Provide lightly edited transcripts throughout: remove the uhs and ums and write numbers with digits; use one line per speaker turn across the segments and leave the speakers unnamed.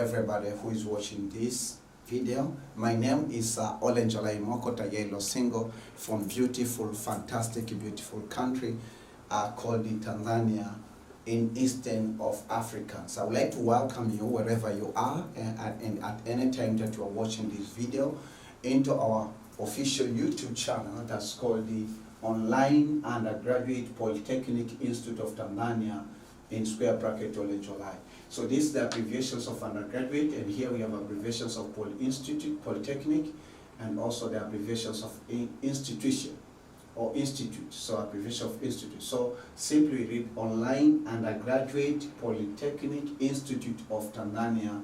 everybody who is watching this video. My name is Olenjolaim TAYAI single from beautiful, fantastic, beautiful country called Tanzania in Eastern of Africa. So I would like to welcome you wherever you are and at any time that you are watching this video into our official YouTube channel that's called the Undergraduate Polytechnic Institute of Tanzania in square bracket Olenjolai. So this is the abbreviations of undergraduate, and here we have abbreviations of Polytechnic, and also the abbreviations of institution or institute. So abbreviation of institute. So simply read Online Undergraduate Polytechnic Institute of Tanzania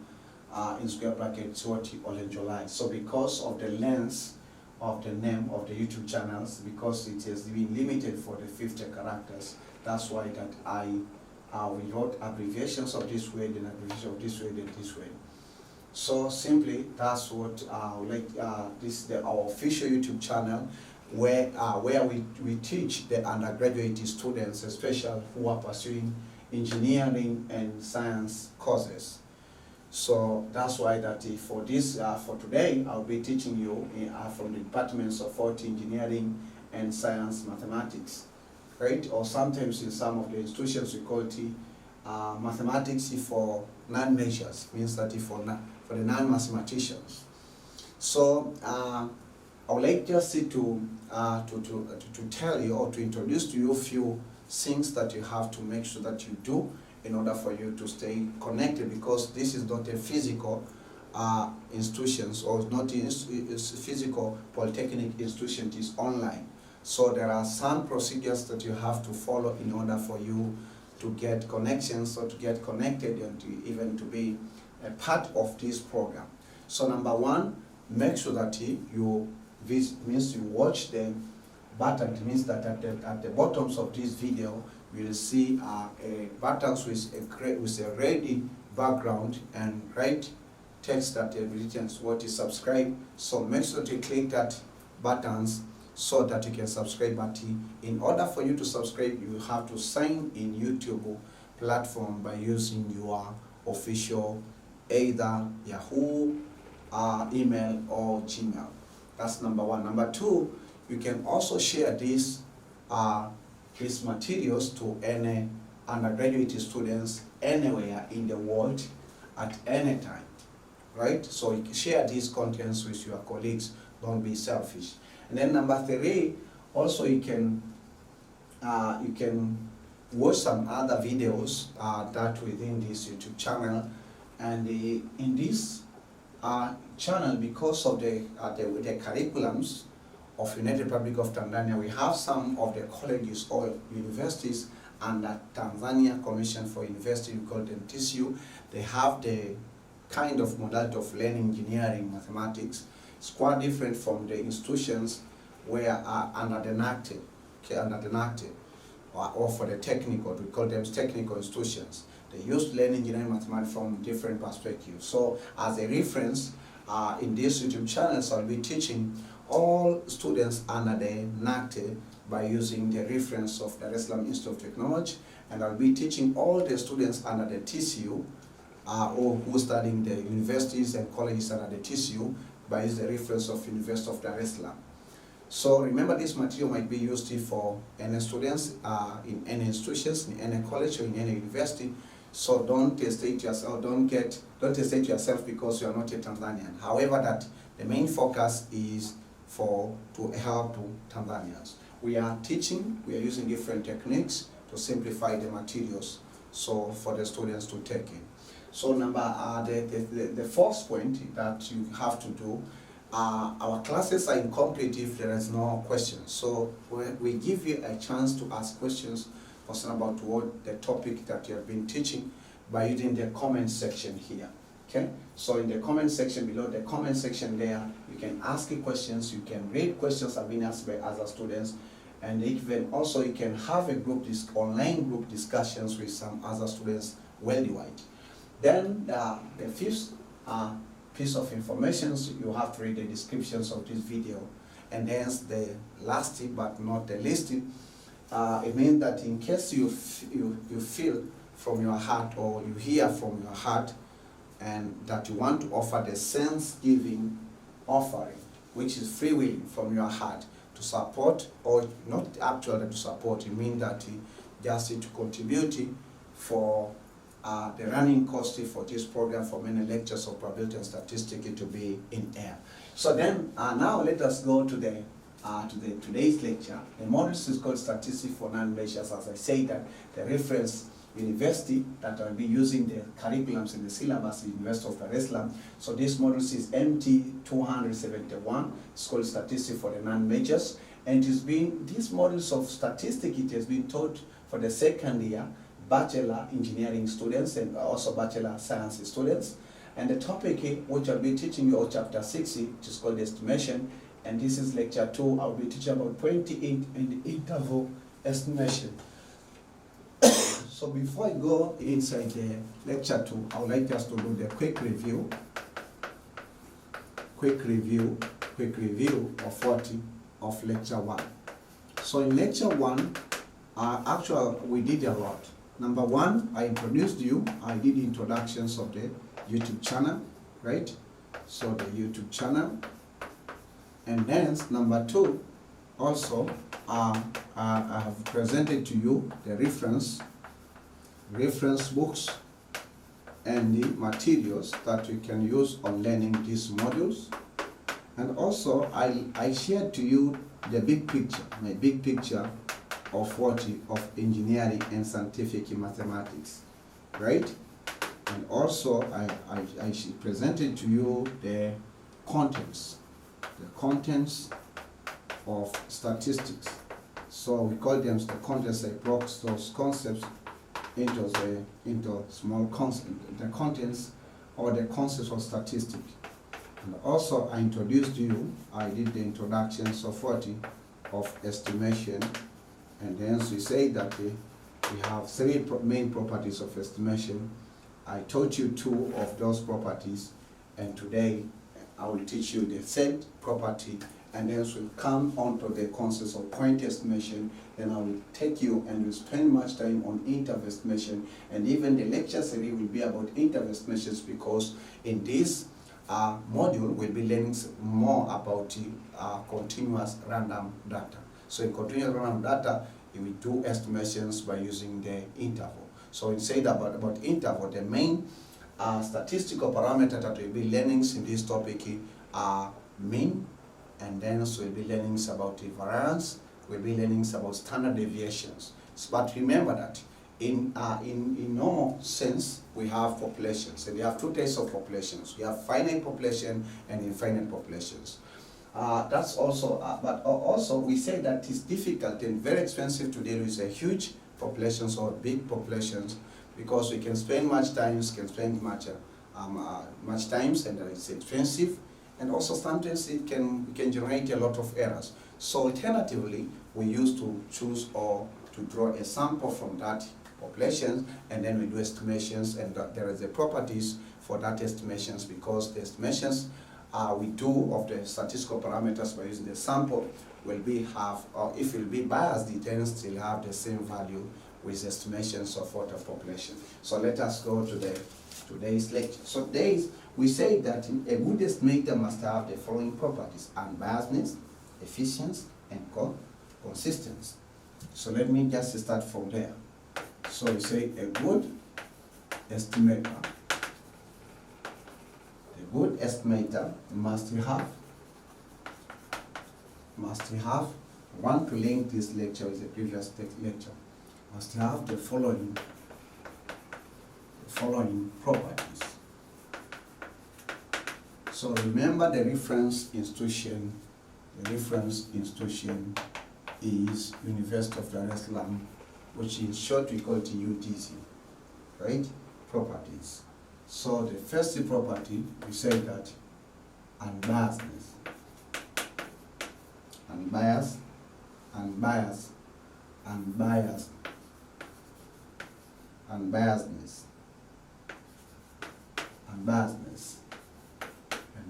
in square bracket Olenjolai. So because of the length of the name of the YouTube channels, because it has been limited for the 50 characters, that's why that we wrote abbreviations of this word and abbreviation of this word and this word. So simply, that's what this is our official YouTube channel where we teach the undergraduate students, especially who are pursuing engineering and science courses. So that's why that for this for today, I'll be teaching you from the departments of engineering and science mathematics. Right? Or sometimes in some of the institutions we call it mathematics for non-majors, means that for the non-mathematicians. So I would like just to tell you or to introduce to you a few things that you have to make sure that you do in order for you to stay connected, because this is not a physical institutions, or not a physical polytechnic institution, it is online. So there are some procedures that you have to follow in order for you to get connections or to get connected and even to be a part of this program. So number one, make sure that you watch the button. It means that at the bottoms of this video, you will see buttons with a red background and red text that written what is subscribe. So make sure to click that buttons so that you can subscribe. But in order for you to subscribe, you have to sign in YouTube platform by using your official either Yahoo email or Gmail. That's number one. Number two, you can also share these materials to any undergraduate students anywhere in the world at any time, right? So you can share these contents with your colleagues. Don't be selfish. And then number three, also you can watch some other videos that within this YouTube channel. And in this channel, because of the curriculums of United Republic of Tanzania, we have some of the colleges or universities under Tanzania Commission for University, we call them TCU. They have the kind of modality of learning engineering mathematics. It's quite different from the institutions where under the NACTE, or for the technical, we call them technical institutions. They use learning engineering mathematics from different perspectives. So as a reference, in this YouTube channels, I'll be teaching all students under the NACTE by using the reference of Dar es Salaam Institute of Technology, and I'll be teaching all the students under the TCU or who are studying the universities and colleges under the TCU by the reference of University of Dar es Salaam. So remember, this material might be used for any students in any institutions, in any college or in any university. So don't hesitate yourself, don't hesitate yourself because you are not a Tanzanian. However, that the main focus is to help Tanzanians. We are teaching, we are using different techniques to simplify the materials so for the students to take in. So the first point that you have to do, our classes are incomplete if there is no questions. So we give you a chance to ask questions about what the topic that you have been teaching by using the comment section here. Okay, so in the comment section below, the comment section there, you can ask questions, you can read questions that have been asked by other students, and even also you can have a online group discussions with some other students worldwide. Then the fifth piece of information, you have to read the descriptions of this video. And then the last tip, but not the least tip, it means that in case you feel from your heart, or you hear from your heart and that you want to offer the sense-giving offering, which is free will from your heart to support, or not actually to support, it means that just to contribute for the running cost for this program, for many lectures of probability and statistics to be in air. So then now let us go to the today's lecture. The module is called Statistics for Non-Measures. As I say, that the reference university that I'll be using the curriculums in the syllabus is University of Dar es Salaam. So this module is MT271. It's called Statistics for the Non-Majors, and this modules of statistics, it has been taught for the second year bachelor engineering students and also bachelor science students. And the topic which I'll be teaching you, chapter 6, which is called estimation, and this is lecture 2. I'll be teaching about 28 and interval estimation. So before I go inside the lecture 2, I would like us to do the quick review of lecture 1. So in lecture 1, actually we did a lot. Number 1, I introduced you. I did introductions of the YouTube channel, right? So the YouTube channel. And then number 2, also I have presented to you the reference books and the materials that you can use on learning these modules. And also I shared to you the big picture, my big picture of engineering and scientific mathematics, right? And also I presented to you the contents of statistics. So we call them the contents. I broke those concepts into small concepts, the contents or the concepts of statistics. And also I introduced you, I did the introductions of estimation, and then we say that we have 3 main properties of estimation. I taught you 2 of those properties, and today I will teach you the 3rd property, and then we'll come on to the concepts of point estimation. Then I will take you and we'll spend much time on interval estimation, and even the lecture series will be about interval estimations, because in this module we'll be learning more about continuous random data. So in continuous random data, you will do estimations by using the interval. So we said about interval, the main statistical parameter that we'll be learning in this topic are mean, and then so we'll be learning about the variance, we'll be learning about standard deviations. But remember that in normal sense, we have populations, and we have 2 types of populations. We have finite population and infinite populations. That's also, but also we say that it's difficult and very expensive to deal with a huge populations or big populations, because we can spend much times, much times, and it's expensive, and also sometimes it can generate a lot of errors. So alternatively, we used to choose or to draw a sample from that population, and then we do estimations, and there is the properties for that estimations, because the estimations we do of the statistical parameters by using the sample will be if it will be biased, the then still have the same value with estimations of water population. So let us go to today's lecture. So today we say that a good estimator must have the following properties: unbiasedness, efficiency, and consistency. So let me just start from there. So we say a good estimator must have, want to link this lecture with the previous lecture, must have the following properties. So remember the reference institution. The reference institution is University of Dar es Salaam, which in short we call it UDC, right? Properties. So the first property, we say that unbiasedness. Unbiasedness. And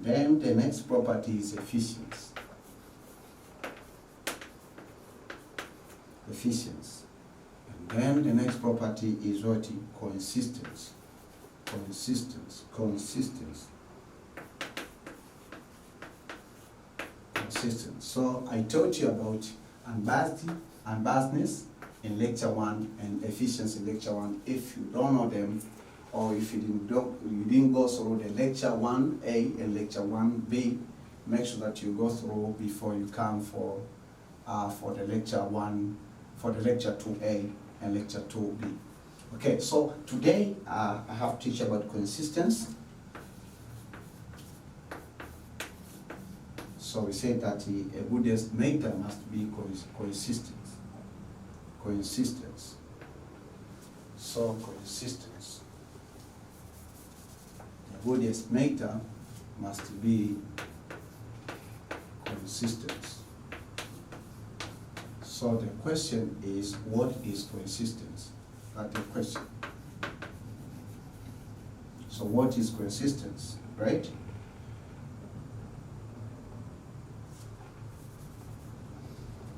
then the next property is efficiency. And then the next property is what? Consistency. Consistence. So I told you about unbiasedness in lecture 1 and efficiency in lecture 1. If you don't know them, or if you didn't go through the lecture 1A and lecture 1B, make sure that you go through before you come for the lecture 2A and lecture 2B. Okay, so today I have to teach about consistency. So we say that a good estimator must be consistent. So consistence. A good estimator must be consistent. So the question is, what is consistency? That's the question. So what is consistency, right?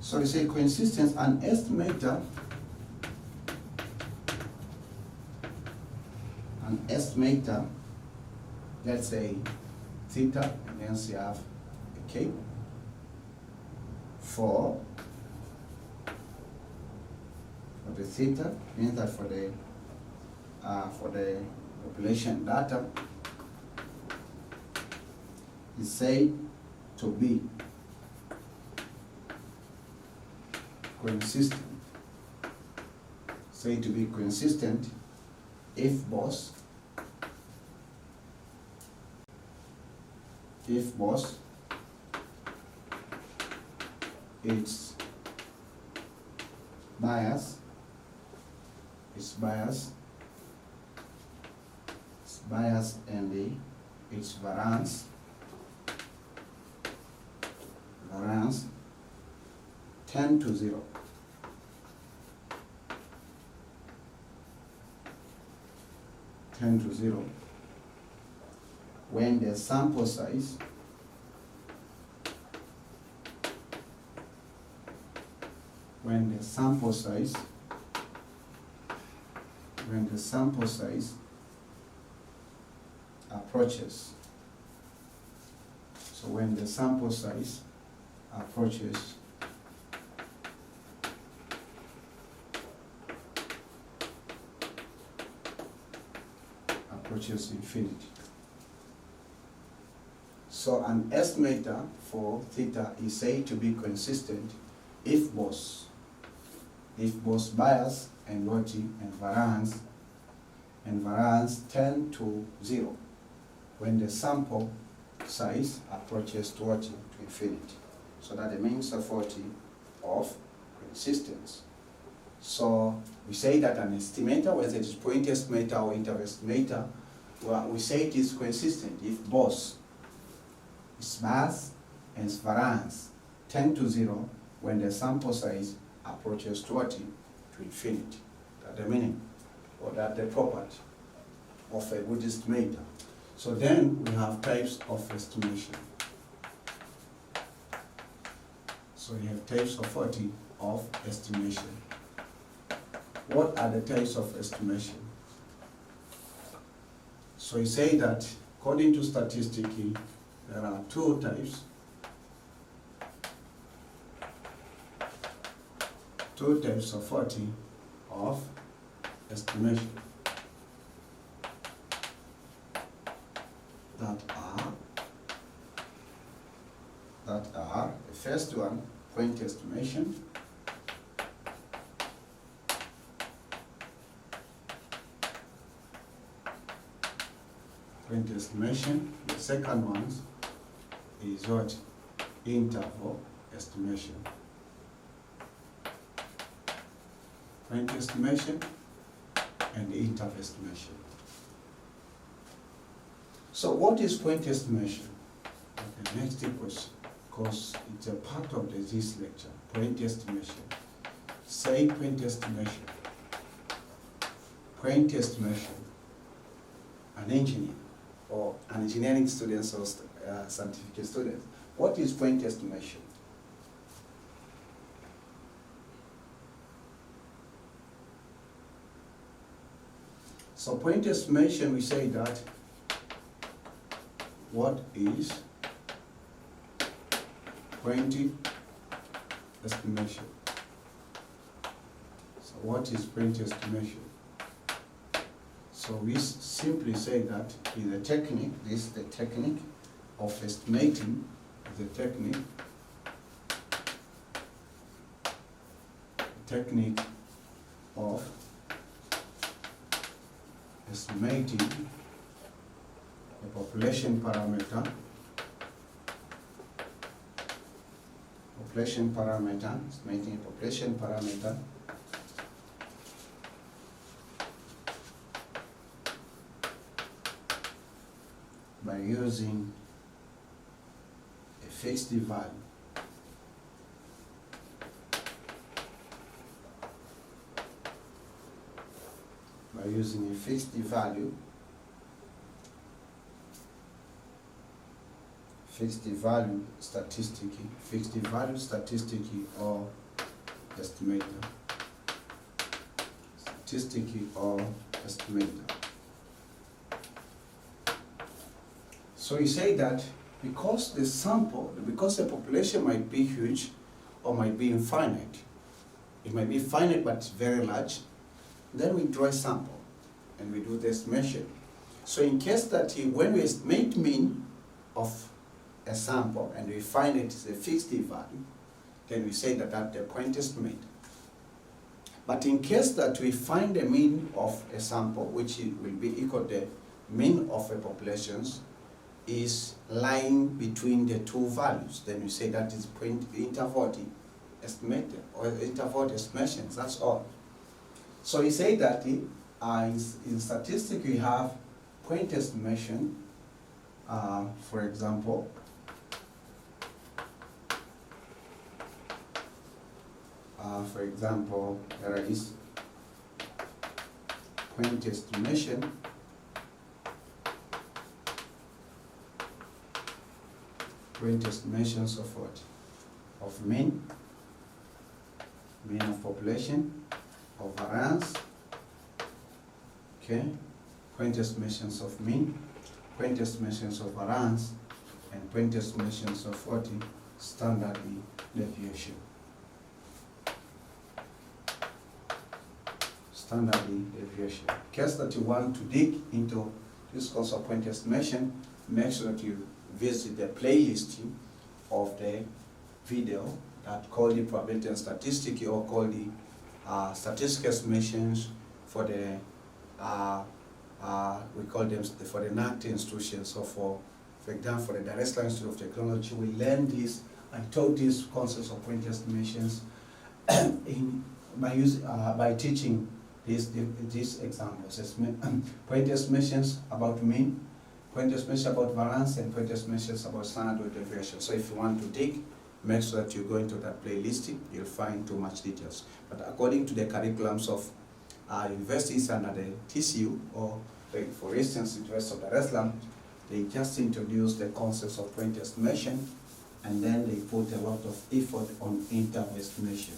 So we say consistency, an estimator, let's say theta, and then you have a K for the theta, means that for the population data is said to be consistent. Say to be consistent if both its bias and its variance 10 to 0. When the sample size approaches. So when the sample size approaches infinity. So an estimator for theta is said to be consistent if both bias and variance 10 to 0 when the sample size approaches to infinity. So that the means of consistency. So we say that an estimator, whether it is point estimator or interval estimator, well, we say it is consistent if both its bias and its variance 10 to 0 when the sample size approaches to infinity. That's the meaning, or that's the property of a good estimator. So then we have types of estimation. So you have types of estimation. What are the types of estimation? So you say that according to statistics, there are two types. Two types of estimation that are the first one, point estimation. Point estimation. The second one is what? Interval estimation. Point estimation and interval estimation. So what is point estimation? Okay, next question, because it's a part of this lecture. Point estimation. Say point estimation. Point estimation. An engineer or an engineering student or scientific student. What is point estimation? So point estimation, we say that what is point estimation? So what is point estimation? So we simply say that is a technique, this is the technique of estimating, the technique of estimating a population parameter, estimating a population parameter by using a fixed value. By using a fixed value statistic or estimator. So you say that because the population might be huge or might be infinite, it might be finite but it's very large, then we draw a sample and we do the estimation. So in case that when we estimate mean of a sample and we find it is a fixed value, then we say that that's the point estimate. But in case that we find the mean of a sample, which will be equal to the mean of a population, is lying between the two values, then we say that is point interval estimated or interval estimations. That's all. So you say that in statistics we have point estimation. For example, there is point estimation estimations of what? Of mean of population, of variance, okay, point estimations of mean, point estimations of variance, and point estimations of what? Standard deviation. Standard deviation. In case that you want to dig into this course of point estimation, make sure that you visit the playlist of the video that called the probability and statistics, or called the statistical estimations for the we call them for the NACT institutions. So for example, for the Dar es Salaam Institute of Technology, we learned this and taught these concepts of point estimations by teaching these examples. Point estimations about mean, point estimations about variance, and point estimations about standard deviation. So if you want to dig, make sure that you go into that playlist. You'll find too much details. But according to the curriculums of universities under the TCU, or for instance, University of Dar es Salaam, they just introduced the concepts of point estimation, and then they put a lot of effort on interval estimation.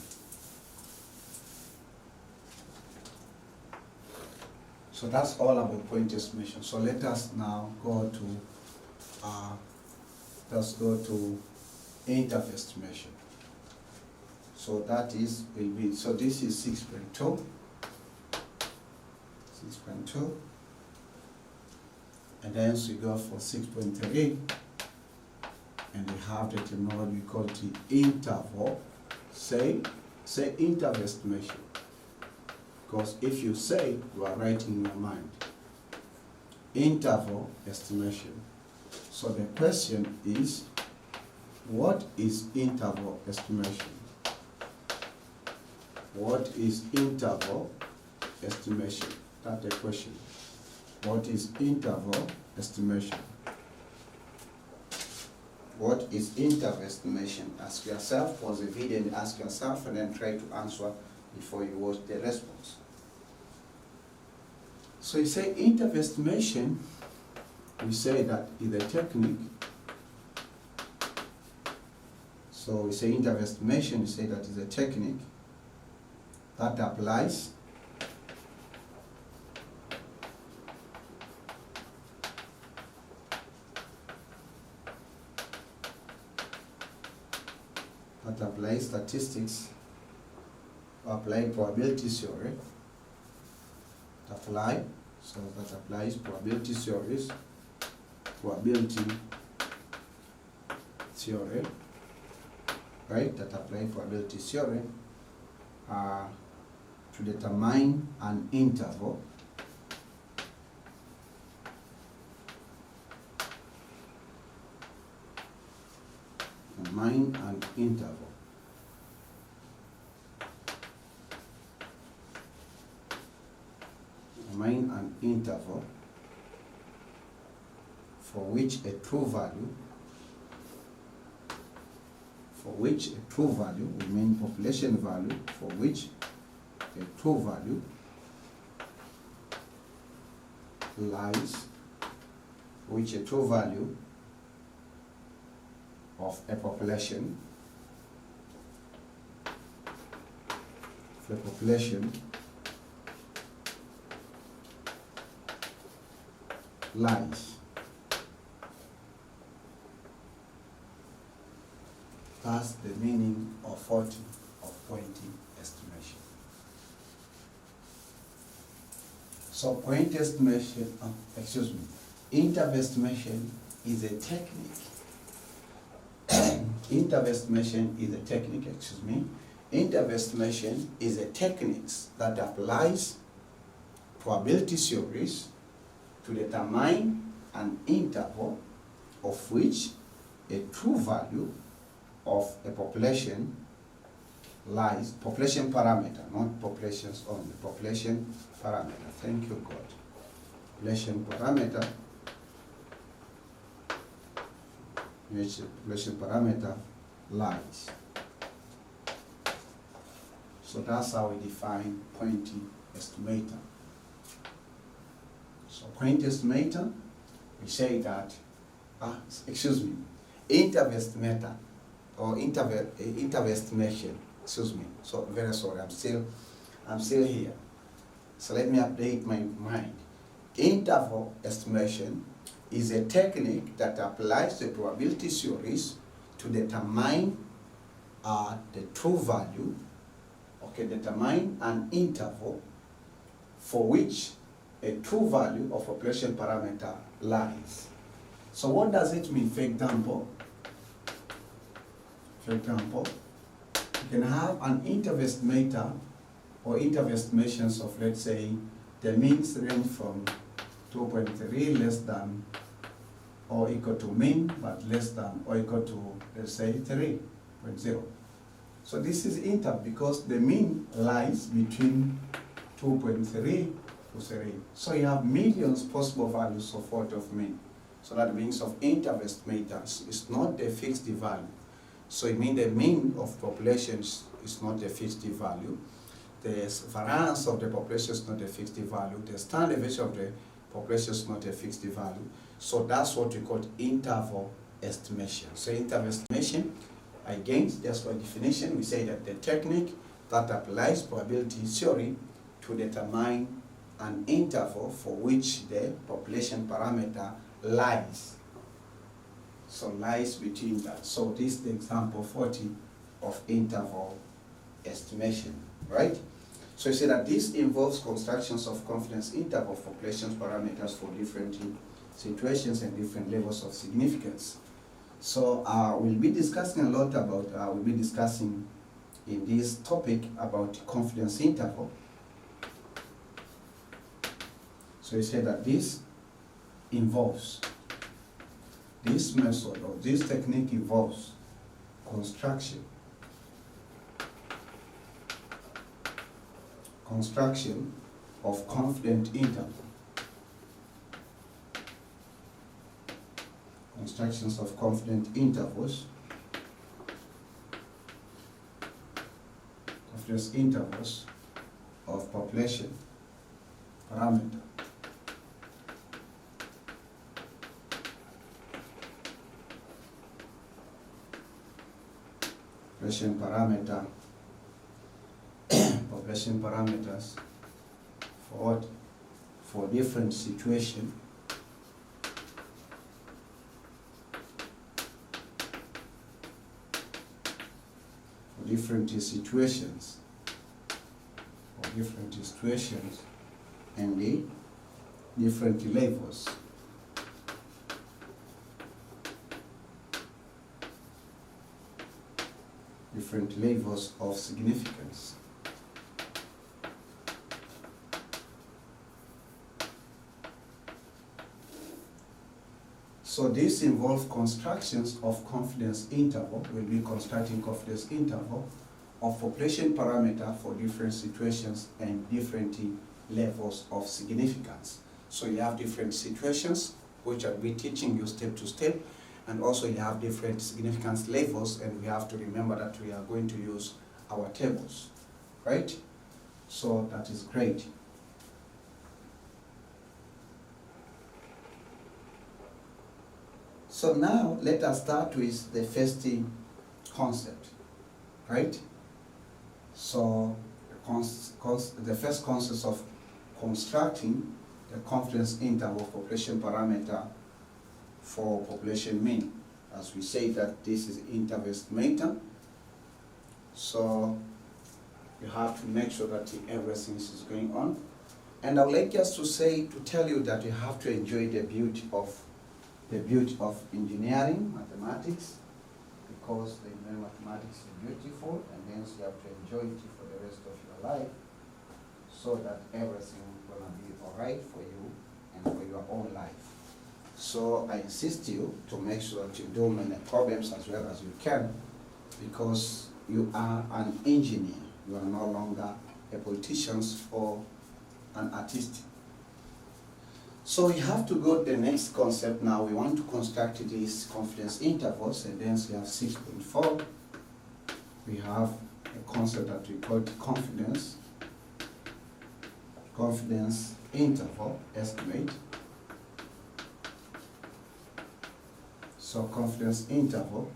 So that's all about point estimation. So let us now go to interval estimation. So that is so this is 6.2, and then we go for 6.3, and we have the terminology we call the interval. Say interval estimation. Because if you say, you are writing in your mind. Interval estimation. So the question is, what is interval estimation? What is interval estimation? That's the question. What is interval estimation? What is interval estimation? Ask yourself, pause the video and ask yourself, and then try to answer before you watch the response. So you say interval estimation, we say that is a technique. So we say interval estimation, we say that is a technique that applies that applies statistics, apply probability theory, so that applies probability theories, probability theory, right, that apply probability theory to determine an interval for which a true value, we mean population value, for which a true value lies, of a population lies. That's the meaning of pointing estimation. So point estimation, interval estimation is a technique. Interval estimation is a technique that applies probability theories to determine an interval of which a true value of a population lies, population parameter, not populations only, population parameter, thank you God, population parameter, which population parameter lies. So that's how we define pointing estimator. So point estimator, we say that, interval estimator, or interval estimation, so very sorry, I'm still here. So let me update my mind. Interval estimation is a technique that applies the probability theories to determine the true value, determine an interval for which a true value of population parameter lies. So what does it mean? For example, you can have an interval estimator or interval estimations of, let's say, the means range from 2.3 less than or equal to mean, but less than or equal to, let's say, 3.0. So this is interval because the mean lies between 2.3 to 3. So you have millions possible values of what of mean. So that means of interval estimators is not a fixed value. So it means the mean of populations is not a fixed value. The variance of the population is not a fixed value. The standard deviation of the population is not a fixed value. So that's what we call interval estimation. So interval estimation, again, just for definition, we say that the technique that applies probability theory to determine an interval for which the population parameter lies. So lies between that. So this is the example 40 of interval estimation, right? So you say that this involves constructions of confidence interval for population parameters for different situations and different levels of significance. So we'll be discussing a lot about, we'll be discussing in this topic about confidence interval. So you say that this involves, this method or this technique involves construction of confident interval. Constructions of confident intervals, confidence intervals of population parameter. Population parameter, population parameters for what? For different situation. different situations, and the different levels. Different levels of significance. So this involves constructions of confidence interval. We'll be constructing confidence interval of population parameter for different situations and different levels of significance. So you have different situations, which I'll be teaching you step to step, and also you have different significance levels, and we have to remember that we are going to use our tables, right? So that is great. So now let us start with the first concept, right? So the first concept of constructing the confidence interval population parameter for population mean. As we say that this is interval estimator, so you have to make sure that everything is going on. And I would like just to tell you that you have to enjoy the beauty of engineering, mathematics, because the mathematics is beautiful, and hence you have to enjoy it for the rest of your life, so that everything is gonna be alright for you and for your own life. So I insist you to make sure that you do many problems as well as you can, because you are an engineer. You are no longer a politician or an artist. So we have to go to the next concept now. We want to construct these confidence intervals, and then we have 6.4. We have a concept that we call confidence interval estimate. So confidence interval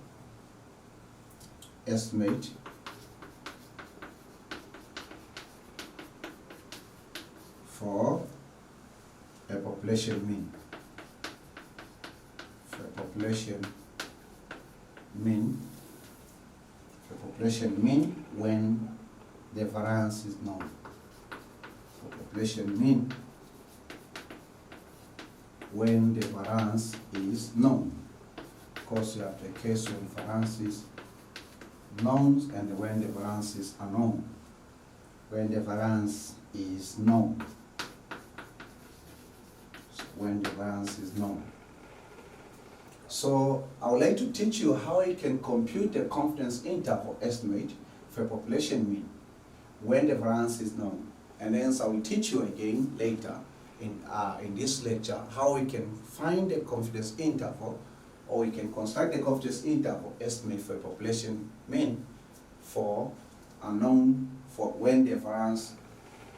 estimate for a population mean. For population mean when the variance is known. For population mean when the variance is known. Of course, you have the case when variance is known and when the variance is unknown. When the variance is known. When the variance is known. So I would like to teach you how you can compute the confidence interval estimate for a population mean when the variance is known. And then I will teach you again later in this lecture how we can find the confidence interval, or we can construct the confidence interval estimate for a population mean for unknown, for when the variance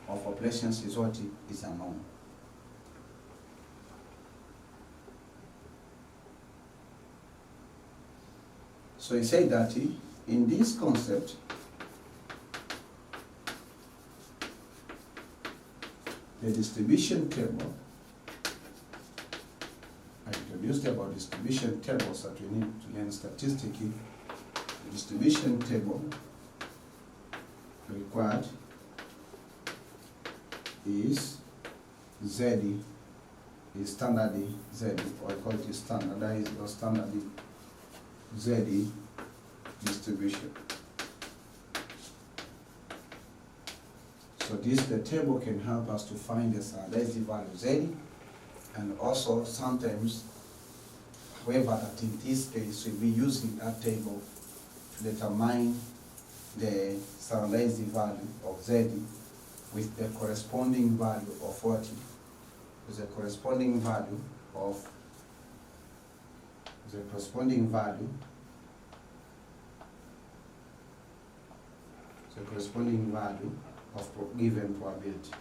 of populations is what is unknown. So he said that in this concept, the distribution table, I introduced about distribution tables that we need to learn statistically. The distribution table required is Z, is standard Z, or I call it standardized or standard Z distribution. So the table can help us to find the standardized value Z, and also sometimes, however, that in this case we'll be using that table to determine the standardized value of Z with the corresponding value of what? With the corresponding value of given probability.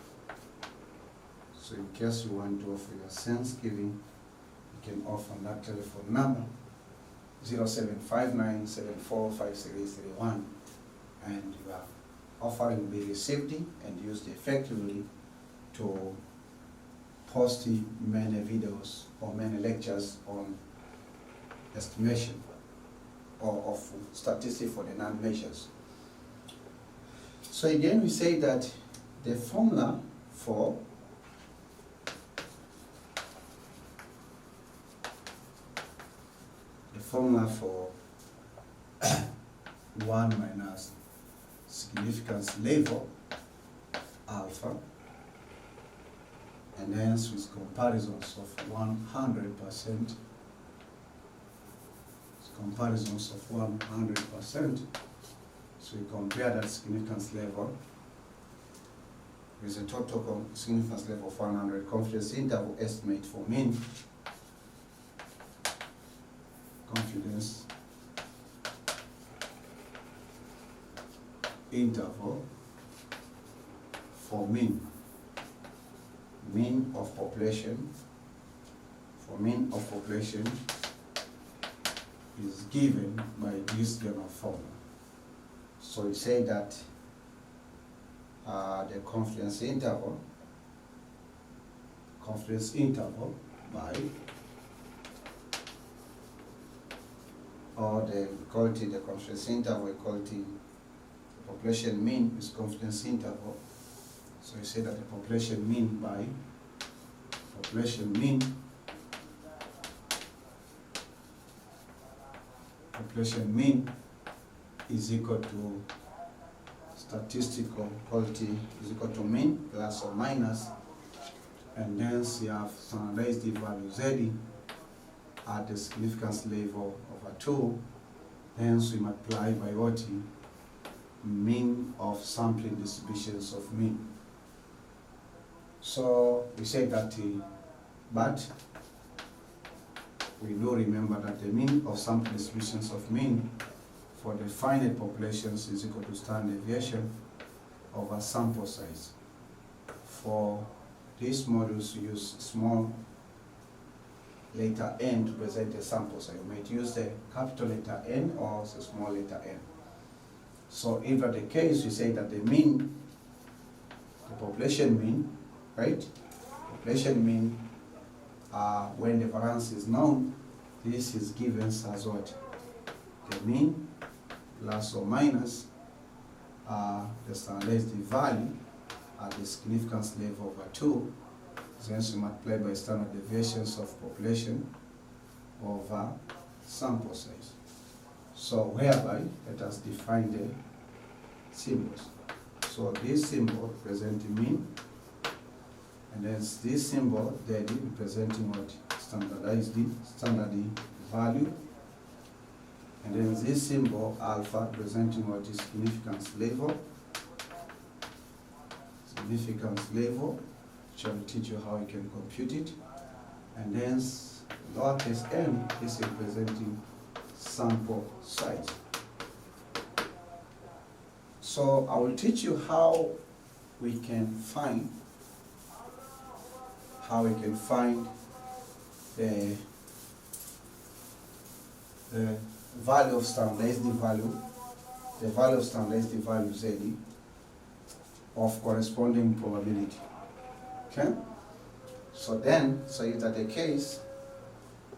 So in case you want to offer your sense giving, you can offer that telephone number 0759745331, and your offering will be received and used effectively to post many videos or many lectures on estimation or of statistics for the non-measures. So again, we say that the formula for one minus significance level alpha, and hence with comparisons of 100%, comparisons of 100%. So we compare that significance level with a total significance level of 100, confidence interval estimate for mean, confidence interval for mean of population, is given by this general formula. So we say that the confidence interval by, or the confidence interval equal to population mean is confidence interval. So we say that the population mean by population mean is equal to statistical quality is equal to mean plus or minus, and hence you have standardized the value Z at the significance level over 2, hence we multiply by what? Mean of sampling distributions of mean. So we say that, but we do remember that the mean of sampling distributions of mean for the finite populations is equal to standard deviation over sample size. For these models, we use small letter n to present the sample size. You might use the capital letter N or the small letter n. So if that's the case, we say that the mean, the population mean, right? Population mean, when the variance is known, this is given as what? The mean plus or minus the standardized value at the significance level over 2, then we multiply by standard deviations of population over sample size. So whereby let us define the symbols. So this symbol representing mean, and then this symbol there representing what? Standard value, and then this symbol alpha representing what is significance level, which I will teach you how you can compute it, and then lowercase m is representing sample size. So I will teach you how we can find the value of standardized value, Z of corresponding probability. Okay? So if that's the case,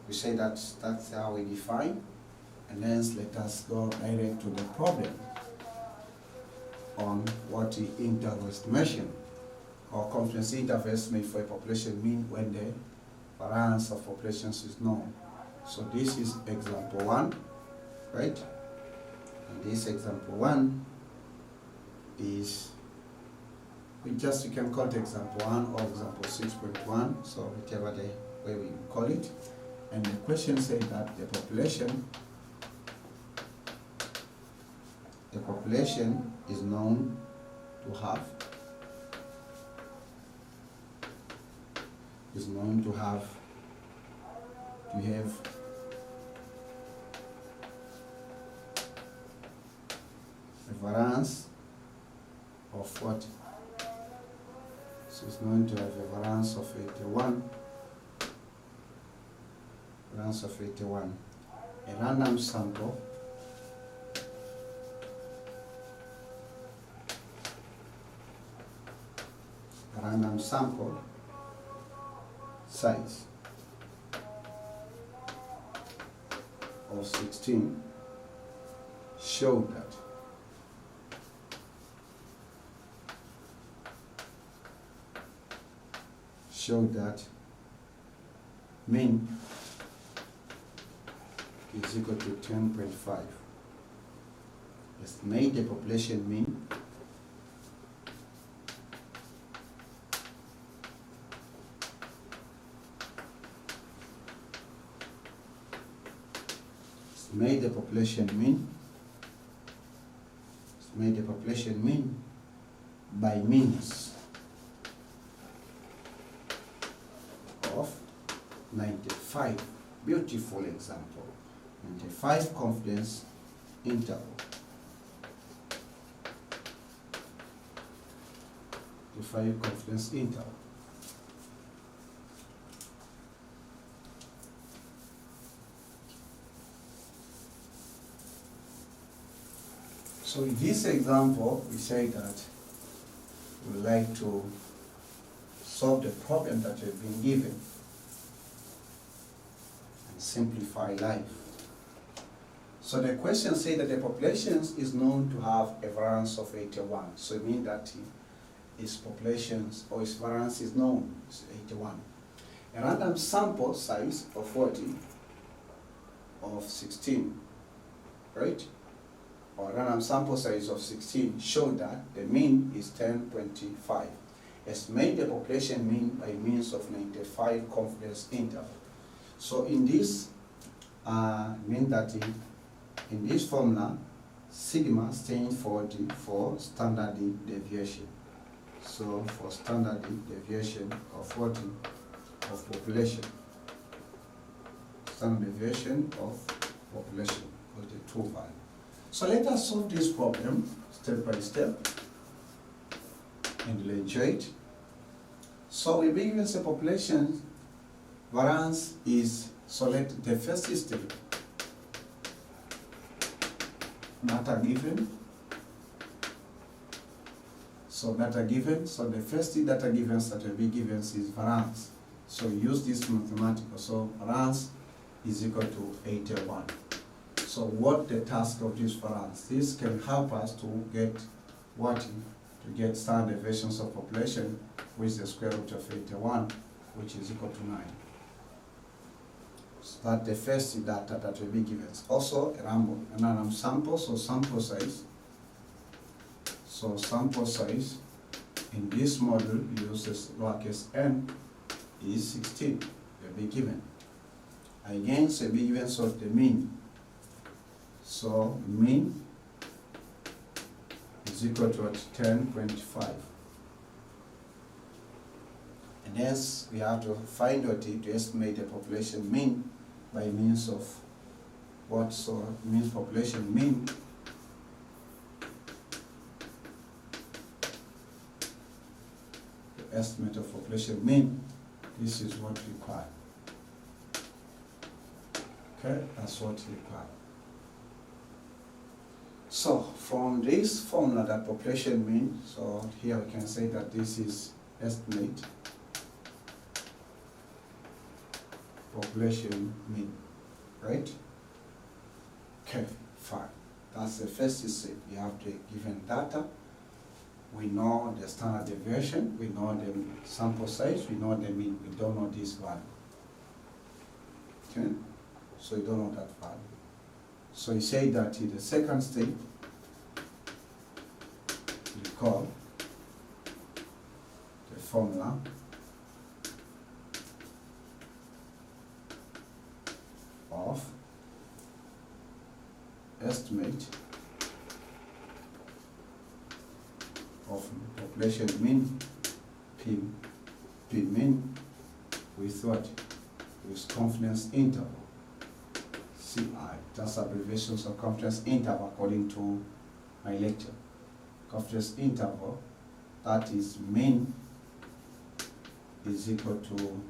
we say that that's how we define, and then let us go direct to the problem on what the interval estimation or confidence interval estimate for a population mean when the variance of populations is known. So this is example 1, right? And this example 1 is, you can call it example 1 or example 6.1, so whichever the way we call it. And the question says that the population is known to have a variance of what? So it's known to have a variance of 81. A random sample size of 16 showed that show that mean is equal to 10.5. Estimate the population mean estimate the population mean by means of 95. Beautiful example. 95 confidence interval. The 5 confidence interval. So in this example, we say that we would like to solve the problem that we've been given and simplify life. So the question says that the population is known to have a variance of 81. So it means that its populations or its variance is known, it's 81. A random sample size of 40 of 16, right? Or random sample size of 16 show that the mean is 10.5. Estimate the population mean by means of 95 confidence interval. So in this mean that in this formula, sigma stands for standard deviation. So for standard deviation of 40 of population, standard deviation of population of the two values. So let us solve this problem step by step and we'll enjoy it. So we begin with the population variance is, so let the first step, data given. So data given, so the first data given that will be given is variance. So use this mathematical, so variance is equal to 81. So what the task of this variance? This can help us to get what? To get standard deviations of population, which is the square root of 81, which is equal to 9. So that's the first data that will be given. Also a random sample, so sample size. So sample size in this model uses lowercase n is 16. Will be given. Again, so be given so the mean. So mean is equal to 10.5. And hence we have to find out to estimate the population mean by means of what? So means population mean the estimate of population mean. This is what we require. Okay, that's what we require. So from this formula that population mean, so here we can say that this is estimate population mean, right? Okay, fine. That's the first step. We have the given data. We know the standard deviation. We know the sample size. We know the mean. We don't know this value. Okay, so you don't know that value. So you say that in the second step, you call the formula of estimate of population mean, P mean, with what? With confidence interval. CI, that's abbreviations of confidence interval according to my lecture. Confidence interval, that is mean is equal to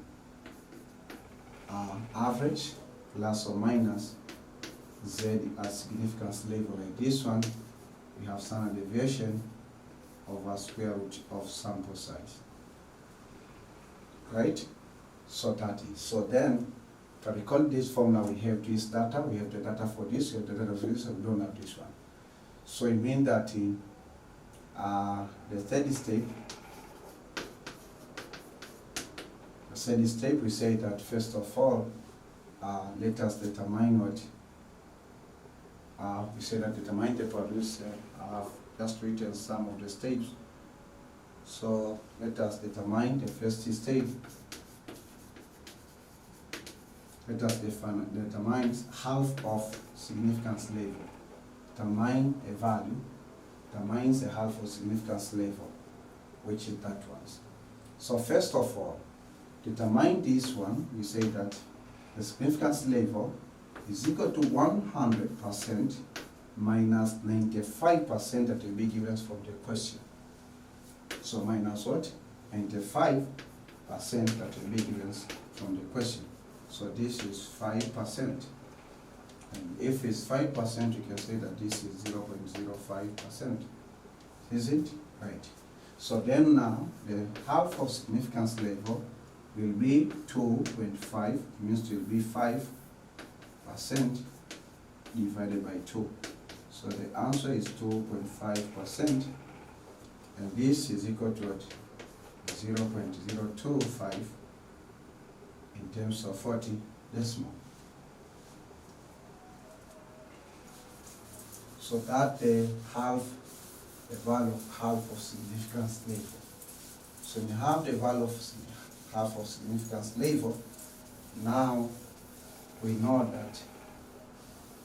average plus or minus Z at significance level. Like this one, we have standard deviation over square root of sample size. Right? So that is. So then, to recall this formula, we have this data, we have the data for this, we have the data for this, and we don't have this one. So it means that in the third step, steady state, we say that first of all, let us determine what we say that determine the probability. I've just written some of the steps. So let us determine the first state. Let us determine half of significance level. Determine a value, determines a half of significance level, which is that one. So first of all, determine this one. We say that the significance level is equal to 100% minus 95% that will be given us from the question. So minus what? 95% that will be given us from the question. So this is 5%. And if it's 5%, you can say that this is 0.05%. Is it? Right. So then now, the half of significance level will be 2.5. It means it will be 5% divided by 2. So the answer is 2.5%. And this is equal to what? 0.025 in terms of 40 decimal. So that the value of half of significance level. So when you have the value of half of significance level, now we know that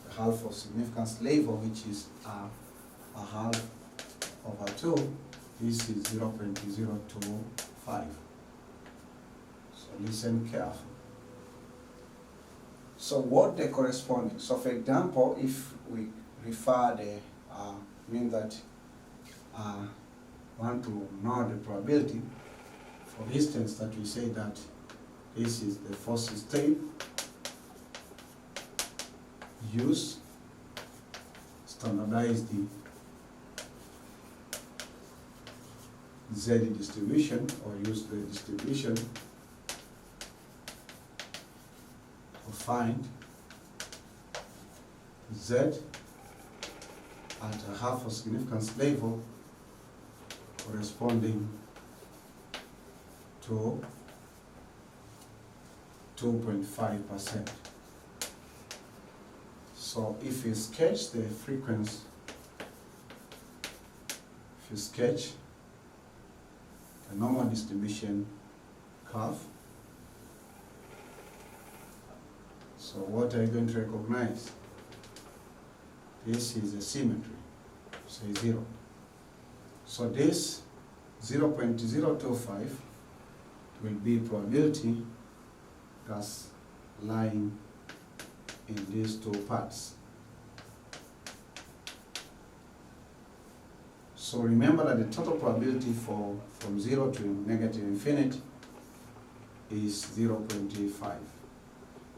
the half of significance level, which is a half over 2, this is 0.025. So listen carefully. So what the corresponding, so for example, if we refer the, mean that want to know the probability, for instance, that we say that this is the first step, use, standardize the Z distribution, or use the distribution to find Z at a half of significance level corresponding to 2.5%. So if you sketch the frequency, if you sketch the normal distribution curve, so what are you going to recognize? This is a symmetry, say 0. So this 0.025 will be probability that's lying in these two parts. So remember that the total probability from 0 to negative infinity is 0.5.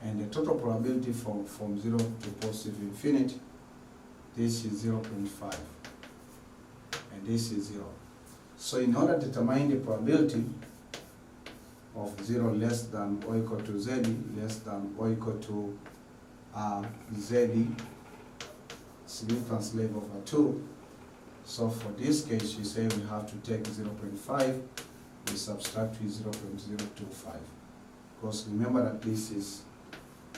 And the total probability from 0 to positive infinity, this is 0.5. And this is 0. So in order to determine the probability of 0 less than or equal to ZE, less than or equal to ZE, significance level over 2, so for this case, you say we have to take 0.5, we subtract with 0.025. Because remember that this is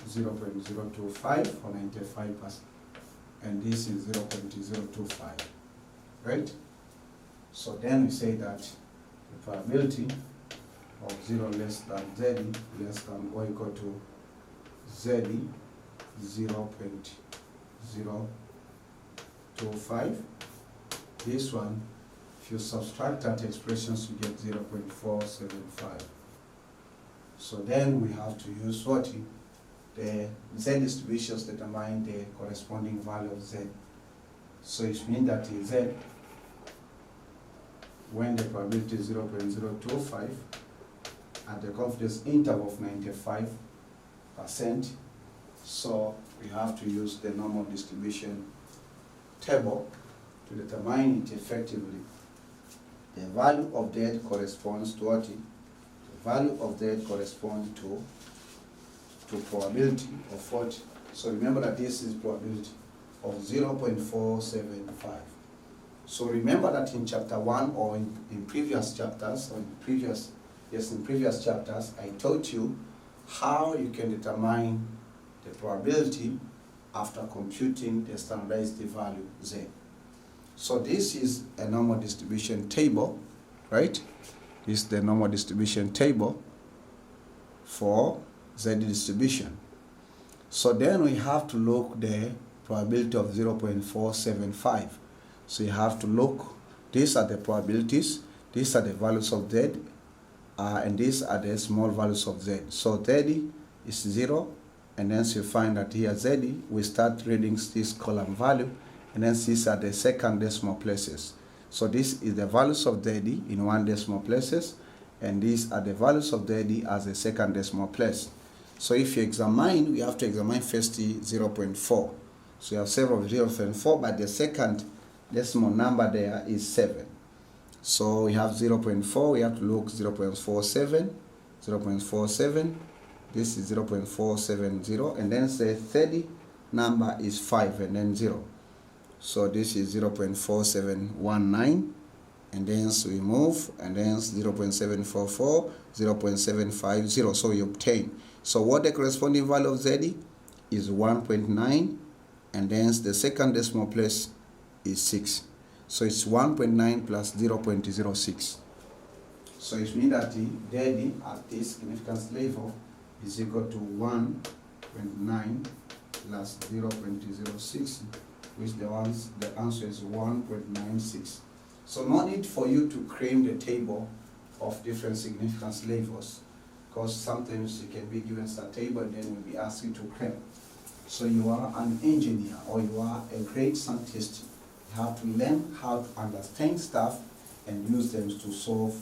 0.025 for 95%, and this is 0.025, right? So then we say that the probability of 0 less than ZE, less than or equal to ZE, 0.025. This one, if you subtract that expressions, you get 0.475. So then we have to use what? The Z distributions determine the corresponding value of Z. So it means that in Z, when the probability is 0.025 at the confidence interval of 95%, so we have to use the normal distribution table to determine it effectively. The value of Z corresponds to what? The value of Z corresponds to probability of what? So remember that this is probability of 0.475. So remember that in chapter 1 or in previous chapters or in previous Yes, in previous chapters, I taught you how you can determine the probability after computing the standardized value Z. So this is a normal distribution table, right? This is the normal distribution table for Z distribution. So then we have to look the probability of 0.475. So you have to look, these are the probabilities, these are the values of Z, and these are the small values of Z. So Z is 0, and then you find that here Z, we start reading this column value, and then these are the second decimal places. So this is the values of Z in 1 decimal places, and these are the values of Z as the second decimal place. So if you examine, we have to examine first 0.4. So you have several 0.4, but the second decimal number there is 7. So we have 0.4, we have to look 0.47, 0.47, this is 0.470, and then the third number is 5 and then 0. So this is 0.4719, and then we move, and then 0.744, 0.750, so we obtain. So what the corresponding value of Z is 1.9, and then the second decimal place is 6. So it's 1.9 plus 0.06. So it means that the Z at this significance level is equal to 1.9 plus 0.06, which the answer is 1.96. So no need for you to claim the table of different significance levels, because sometimes you can be given a table and then will be asked you to claim. So you are an engineer or you are a great scientist. You have to learn how to understand stuff and use them to solve